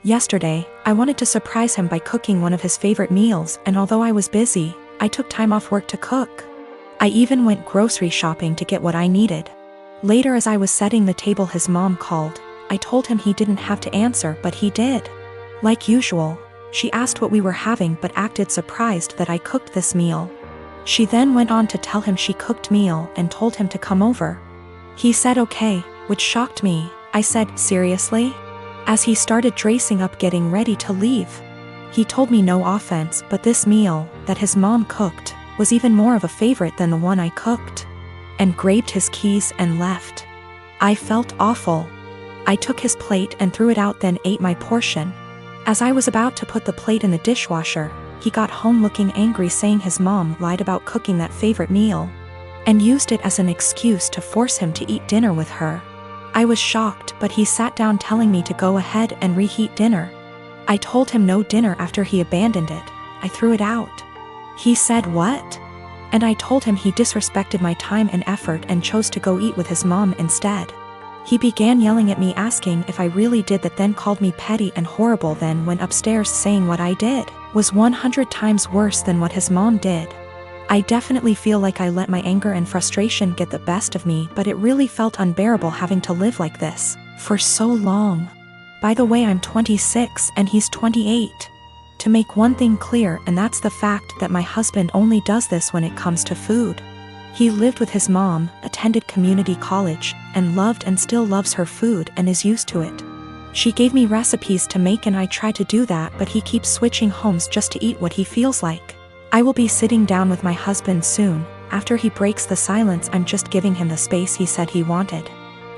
Yesterday, I wanted to surprise him by cooking one of his favorite meals, and although I was busy, I took time off work to cook. I even went grocery shopping to get what I needed. Later, as I was setting the table, his mom called. I told him he didn't have to answer, but he did. Like usual, she asked what we were having but acted surprised that I cooked this meal. She then went on to tell him she cooked meal and told him to come over. He said okay, which shocked me. I said, seriously? As he started dressing up getting ready to leave. He told me no offense, but this meal, that his mom cooked, was even more of a favorite than the one I cooked. And grabbed his keys and left. I felt awful. I took his plate and threw it out, then ate my portion. As I was about to put the plate in the dishwasher, he got home looking angry, saying his mom lied about cooking that favorite meal and used it as an excuse to force him to eat dinner with her. I was shocked, but he sat down telling me to go ahead and reheat dinner. I told him no dinner after he abandoned it. I threw it out. He said what? And I told him he disrespected my time and effort and chose to go eat with his mom instead. He began yelling at me, asking if I really did that, then called me petty and horrible, then went upstairs saying what I did was 100 times worse than what his mom did. I definitely feel like I let my anger and frustration get the best of me, but it really felt unbearable having to live like this for so long. By the way, I'm 26 and he's 28. To make one thing clear, and that's the fact that my husband only does this when it comes to food. He lived with his mom, attended community college, and loved and still loves her food and is used to it. She gave me recipes to make and I try to do that, but he keeps switching homes just to eat what he feels like. I will be sitting down with my husband soon. After he breaks the silence, I'm just giving him the space he said he wanted.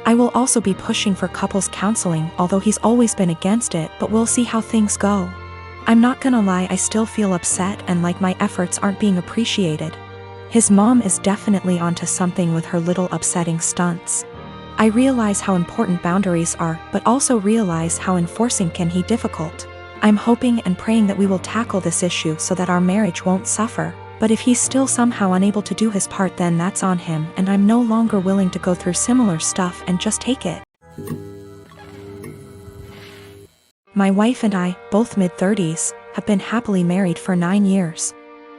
I will also be pushing for couples counseling, although he's always been against it, but we'll see how things go. I'm not gonna lie, I still feel upset and like my efforts aren't being appreciated. His mom is definitely onto something with her little upsetting stunts. I realize how important boundaries are, but also realize how enforcing can be difficult. I'm hoping and praying that we will tackle this issue so that our marriage won't suffer, but if he's still somehow unable to do his part, then that's on him, and I'm no longer willing to go through similar stuff and just take it. My wife and I, both mid-30s, have been happily married for 9 years.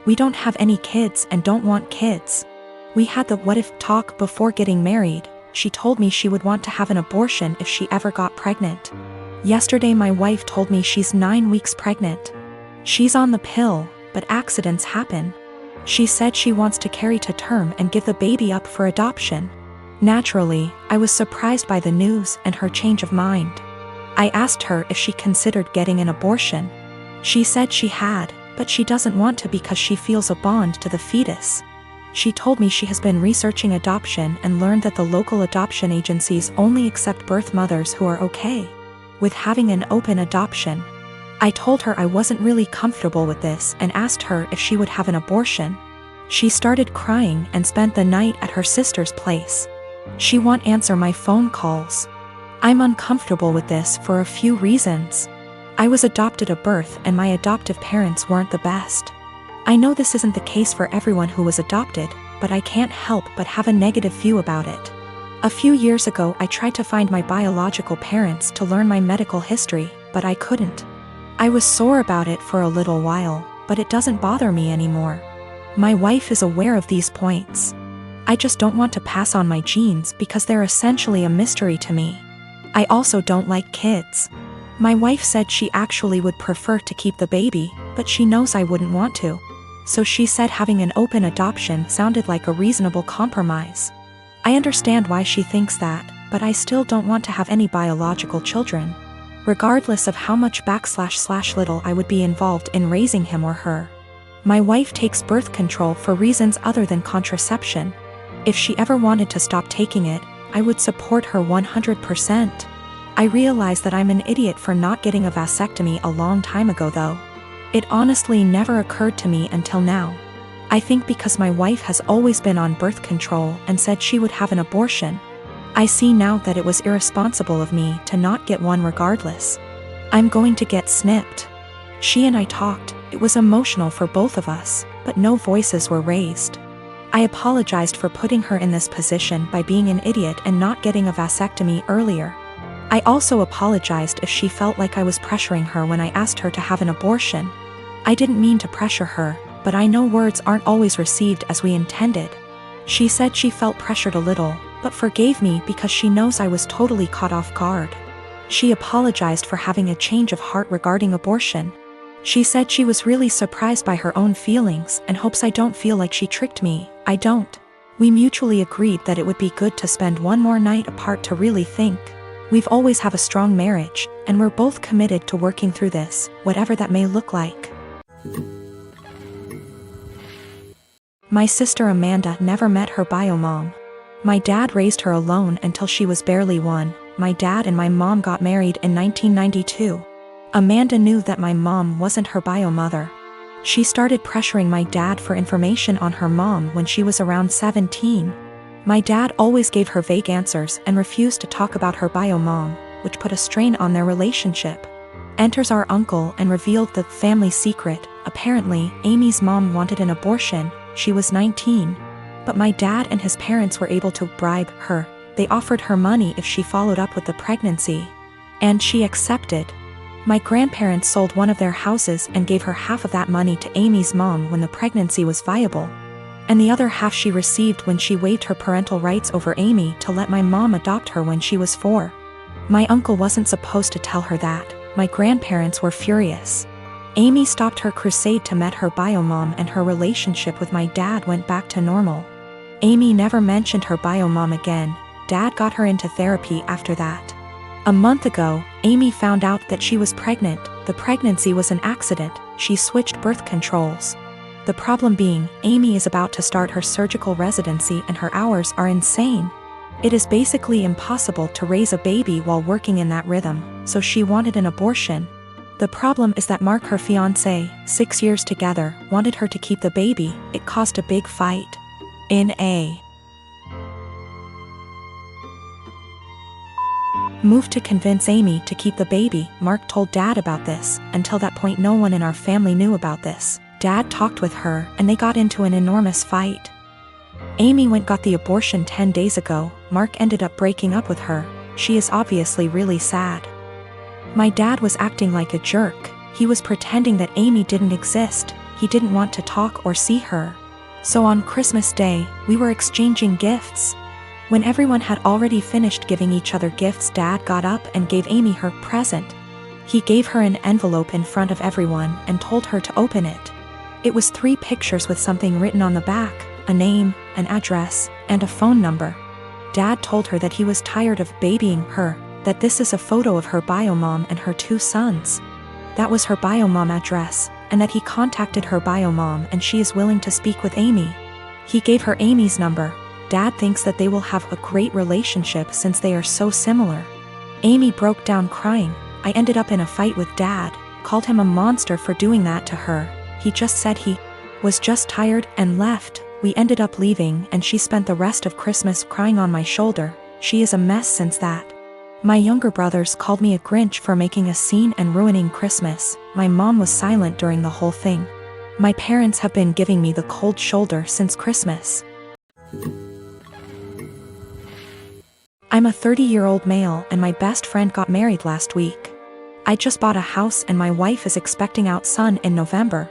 We don't have any kids and don't want kids. We had the what if talk before getting married. She told me she would want to have an abortion if she ever got pregnant. Yesterday my wife told me she's 9 weeks pregnant. She's on the pill, but accidents happen. She said she wants to carry to term and give the baby up for adoption. Naturally, I was surprised by the news and her change of mind. I asked her if she considered getting an abortion. She said she had, but she doesn't want to because she feels a bond to the fetus. She told me she has been researching adoption and learned that the local adoption agencies only accept birth mothers who are okay with having an open adoption. I told her I wasn't really comfortable with this and asked her if she would have an abortion. She started crying and spent the night at her sister's place. She won't answer my phone calls. I'm uncomfortable with this for a few reasons. I was adopted at birth and my adoptive parents weren't the best. I know this isn't the case for everyone who was adopted, but I can't help but have a negative view about it. A few years ago I tried to find my biological parents to learn my medical history, but I couldn't. I was sore about it for a little while, but it doesn't bother me anymore. My wife is aware of these points. I just don't want to pass on my genes because they're essentially a mystery to me. I also don't like kids. My wife said she actually would prefer to keep the baby, but she knows I wouldn't want to. So she said having an open adoption sounded like a reasonable compromise. I understand why she thinks that, but I still don't want to have any biological children, regardless of how much / little I would be involved in raising him or her. My wife takes birth control for reasons other than contraception. If she ever wanted to stop taking it, I would support her 100%. I realize that I'm an idiot for not getting a vasectomy a long time ago though. It honestly never occurred to me until now. I think because my wife has always been on birth control and said she would have an abortion. I see now that it was irresponsible of me to not get one regardless. I'm going to get snipped. She and I talked, it was emotional for both of us, but no voices were raised. I apologized for putting her in this position by being an idiot and not getting a vasectomy earlier. I also apologized if she felt like I was pressuring her when I asked her to have an abortion. I didn't mean to pressure her, but I know words aren't always received as we intended. She said she felt pressured a little, but forgave me because she knows I was totally caught off guard. She apologized for having a change of heart regarding abortion. She said she was really surprised by her own feelings and hopes I don't feel like she tricked me. I don't. We mutually agreed that it would be good to spend one more night apart to really think. We've always have a strong marriage, and we're both committed to working through this, whatever that may look like. My sister Amanda never met her bio mom. My dad raised her alone until she was barely 1. My dad and my mom got married in 1992. Amanda knew that my mom wasn't her bio mother. She started pressuring my dad for information on her mom when she was around 17. My dad always gave her vague answers and refused to talk about her bio mom, which put a strain on their relationship. Enters our uncle and revealed the family secret. Apparently, Amy's mom wanted an abortion. She was 19. But my dad and his parents were able to bribe her. They offered her money if she followed up with the pregnancy. And she accepted. My grandparents sold one of their houses and gave her half of that money to Amy's mom when the pregnancy was viable. And the other half she received when she waived her parental rights over Amy to let my mom adopt her when she was 4. My uncle wasn't supposed to tell her that. My grandparents were furious. Amy stopped her crusade to meet her bio mom, and her relationship with my dad went back to normal. Amy never mentioned her bio mom again. Dad got her into therapy after that. A month ago, Amy found out that she was pregnant. The pregnancy was an accident. She switched birth controls. The problem being, Amy is about to start her surgical residency and her hours are insane. It is basically impossible to raise a baby while working in that rhythm, so she wanted an abortion. The problem is that Mark, her fiancé, 6 years together, wanted her to keep the baby. It caused a big fight. In a move to convince Amy to keep the baby, Mark told Dad about this. Until that point, no one in our family knew about this. Dad talked with her, and they got into an enormous fight. Amy got the abortion 10 days ago. Mark ended up breaking up with her. She is obviously really sad. My dad was acting like a jerk. He was pretending that Amy didn't exist. He didn't want to talk or see her. So on Christmas Day, we were exchanging gifts. When everyone had already finished giving each other gifts, Dad got up and gave Amy her present. He gave her an envelope in front of everyone and told her to open it. It was 3 pictures with something written on the back, a name, an address, and a phone number. Dad told her that he was tired of babying her, that this is a photo of her bio mom and her 2 sons. That was her bio mom address, and that he contacted her bio mom and she is willing to speak with Amy. He gave her Amy's number. Dad thinks that they will have a great relationship since they are so similar. Amy broke down crying. I ended up in a fight with Dad, called him a monster for doing that to her. He just said he was just tired and left. We ended up leaving and she spent the rest of Christmas crying on my shoulder. She is a mess since that. My younger brothers called me a Grinch for making a scene and ruining Christmas. My mom was silent during the whole thing. My parents have been giving me the cold shoulder since Christmas. I'm a 30-year-old male and my best friend got married last week. I just bought a house and my wife is expecting out son in November.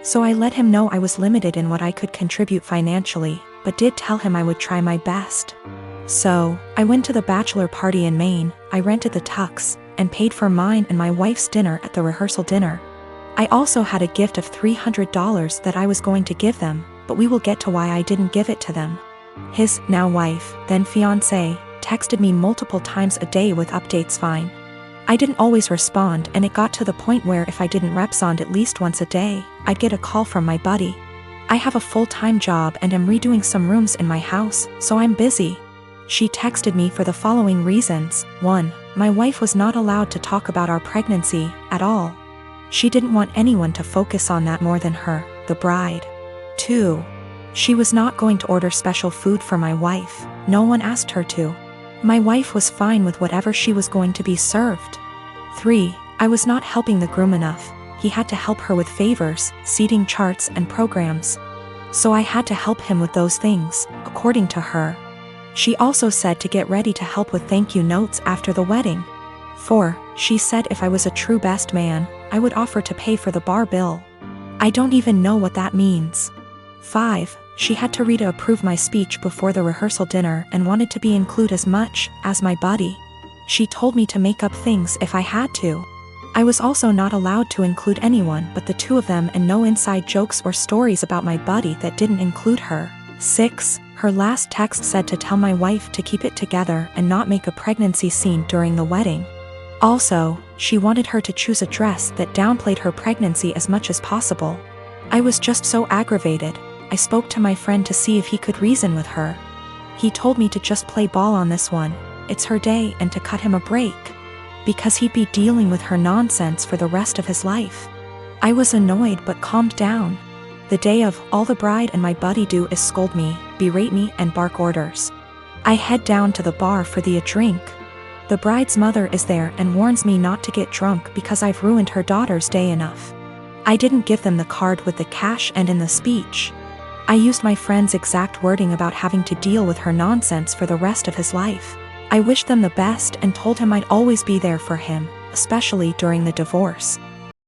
So I let him know I was limited in what I could contribute financially, but did tell him I would try my best. So, I went to the bachelor party in Maine, I rented the tux, and paid for mine and my wife's dinner at the rehearsal dinner. I also had a gift of $300 that I was going to give them, but we will get to why I didn't give it to them. His, now wife, then fiancé, texted me multiple times a day with updates fine. I didn't always respond and it got to the point where if I didn't respond at least once a day, I'd get a call from my buddy. I have a full-time job and am redoing some rooms in my house, so I'm busy. She texted me for the following reasons. 1. My wife was not allowed to talk about our pregnancy at all. She didn't want anyone to focus on that more than her, the bride. 2. She was not going to order special food for my wife. No one asked her to. My wife was fine with whatever she was going to be served. 3. I was not helping the groom enough. He had to help her with favors, seating charts and programs. So I had to help him with those things, according to her. She also said to get ready to help with thank you notes after the wedding. 4. She said if I was a true best man, I would offer to pay for the bar bill. I don't even know what that means. 5. She had to read to approve my speech before the rehearsal dinner and wanted to be included as much as my buddy. She told me to make up things if I had to. I was also not allowed to include anyone but the two of them, and no inside jokes or stories about my buddy that didn't include her. 6. Her last text said to tell my wife to keep it together and not make a pregnancy scene during the wedding. Also, she wanted her to choose a dress that downplayed her pregnancy as much as possible. I was just so aggravated. I spoke to my friend to see if he could reason with her. He told me to just play ball on this one. It's her day, and to cut him a break, because he'd be dealing with her nonsense for the rest of his life. I was annoyed but calmed down. The day of, all the bride and my buddy do is scold me, berate me, and bark orders. I head down to the bar for a drink. The bride's mother is there and warns me not to get drunk because I've ruined her daughter's day enough. I didn't give them the card with the cash and in the speech. I used my friend's exact wording about having to deal with her nonsense for the rest of his life. I wished them the best and told him I'd always be there for him, especially during the divorce.